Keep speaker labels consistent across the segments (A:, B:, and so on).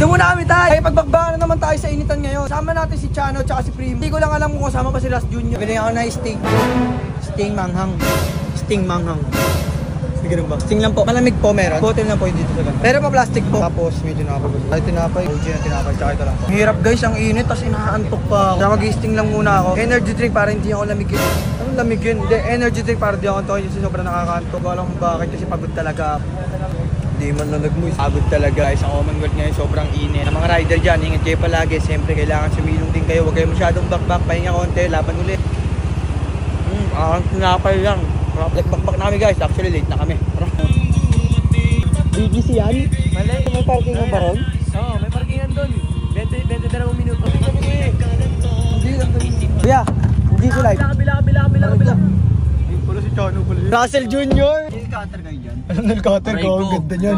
A: Dito muna kami tayo. Ay, pagbagbakan na naman tayo sa initan ngayon. Sama natin si Chano at si Primo. Hindi ko lang alam kung kasama pa si Las Junior. Bili ako na steak. Sting manghang. Sting manghang. Ganun ba? Sting lang po. Malamig po meron. Hotel lang po yung dito sa ganun. Pero pa plastic po. Tapos medyo nakapagod. Ay, tinapay. OG na tinapay. Tsaka ito lang po. Hirap guys, ang init. Tapos inaantok pa ako. Kaya mag-sting lang muna ako. Energy drink para hindi ako lamigin. Anong lamigin? Hindi, energy drink para hindi ako antok. Kasi sobrang nakakantok. Alam mo bakit? Kasi pagod talaga. Hindi man na nagmoy. Pagod talaga guys. Ang Oman World ngayon sobrang init. Ang mga rider dyan, ingat kayo palagi. Siyempre kailangan sumilong din kayo. Huwag kayo masyadong back-back. Pahinga konti. Laban ulit. Tinapay lang. Back-back na kami guys. Actually late na kami. BGC yan? Mali. May parking ba ron? Oo, may parkingan doon. 22 minuto. Hindi lang. Kuya, hindi ko like. Kabila. Pula si Chano pala. Russell Jr. Nail-cutter kayo dyan? Anong nail-cutter ko? Ang ganda niyan.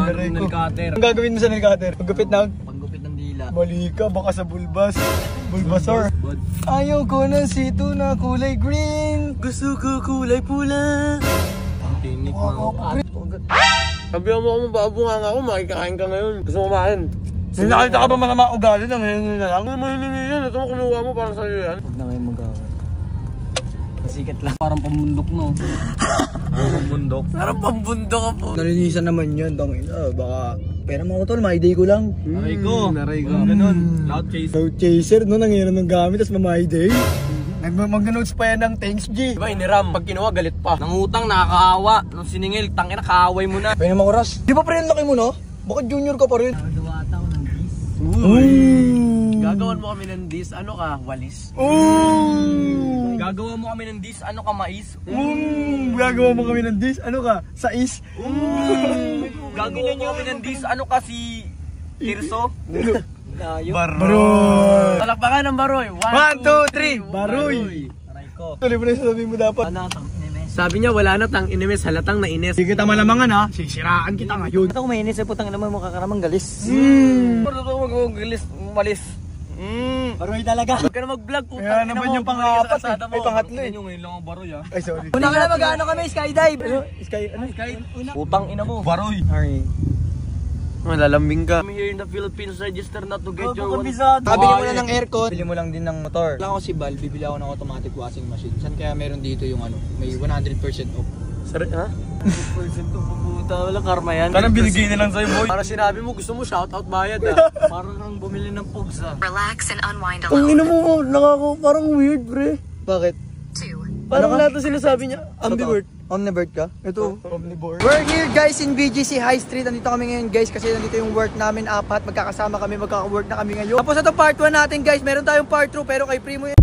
A: Ang gagawin mo sa nail-cutter? Paggupit ng dila. Mali ka, baka sa bulbas. Bulbasor. Ayaw ko ng sito na kulay green. Gusto ko kulay pula. Ang tinik mga.
B: Sabihan mo ako mababunga nga ako, makikakain ka ngayon. Gusto mo kumain?
A: Nakita ka ba masama ugali na ngayon na lang?
B: Ano mahilingi yan? Ito mo kinuha mo para sa'yo yan.
A: Huwag na ngayon mag-away. Masikat lang.
B: Parang pambundok no. Pambundok? Parang pambundok ka po.
A: Nalinisan naman yun, tangin. Baka pera mo ko tol, ma-day ko lang.
B: Naray ko. Ganun. Loud chaser.
A: Loud chaser, no? Nangyayari ng gamit, tapos ma-day. Mag-notes pa yan ng thanks G.
B: Diba iniram, pag kinuha galit pa. Nangutang, nakakaawa. Nung siningil, tangina, kaaway mo na.
A: Pwede naman oras. Di ba pa rin laki mo no? Bakit junior ka pa rin?
B: Nagawa ata ako ng dis. Gagawan mo kami ng dis, ano ka, walis? Gagawa mo kami ng dis, ano ka, mais?
A: Gagawa mo kami ng dis, ano ka? Sais?
B: Gagawa mo kami ng dis, ano ka, si Tirso?
A: Baroy!
B: Talakpakan ng Baroy.
A: 1, 2, 3! Baroy!
B: Aray ko.
A: Tuloy mo na sasabihin mo dapat.
B: Sabi niya wala na tang inimes, halatang na ines.
A: Hindi kita malamangan ha, sisiraan kita ngayon.
C: Ito kung mainis ay putang ina mo makakaramang galis.
B: Pero ito mag-galis, malis.
C: Baroy talaga.
B: Huwag ka na mag-vlog, putang
A: Kaya naman yung pang-apat eh. May pangatlo eh.
B: Ngayon lang ang Baroy ah.
A: Ay sorry.
C: Una ka na mag-ano kami, skydive.
A: Sky?
B: Putang ina mo.
A: Baroy. Sorry.
B: Malalambing ka. I'm here in the Philippines, register not to get your one.
A: Bili mo na ng aircon. Bili mo lang din ng motor. Wala ako si Val, bibili ako ng automatic washing machine. Saan kaya meron dito yung ano, may 100% off.
B: Sorry, ha? 100% off puta, wala karma yan.
A: Parang binigay na lang sa'yo boy.
B: Para sinabi mo, gusto mo shoutout bayad ah. Parang kang bumili ng pugs ah.
D: Relax and unwind
A: Ang
D: alone.
A: ina mo, parang weird pre. Bakit?
D: 2.
B: Parang lahat ng sinasabi niya,
A: Ambivert. Omnivert ka? Ito. Omnivore. We're here guys in BGC High Street. Nandito kami ngayon guys kasi nandito yung work namin. Apat. Magkakasama kami. Magkaka-work na kami ngayon. Tapos ito part 1 natin guys. Meron tayong part 2 pero kay Primo yun.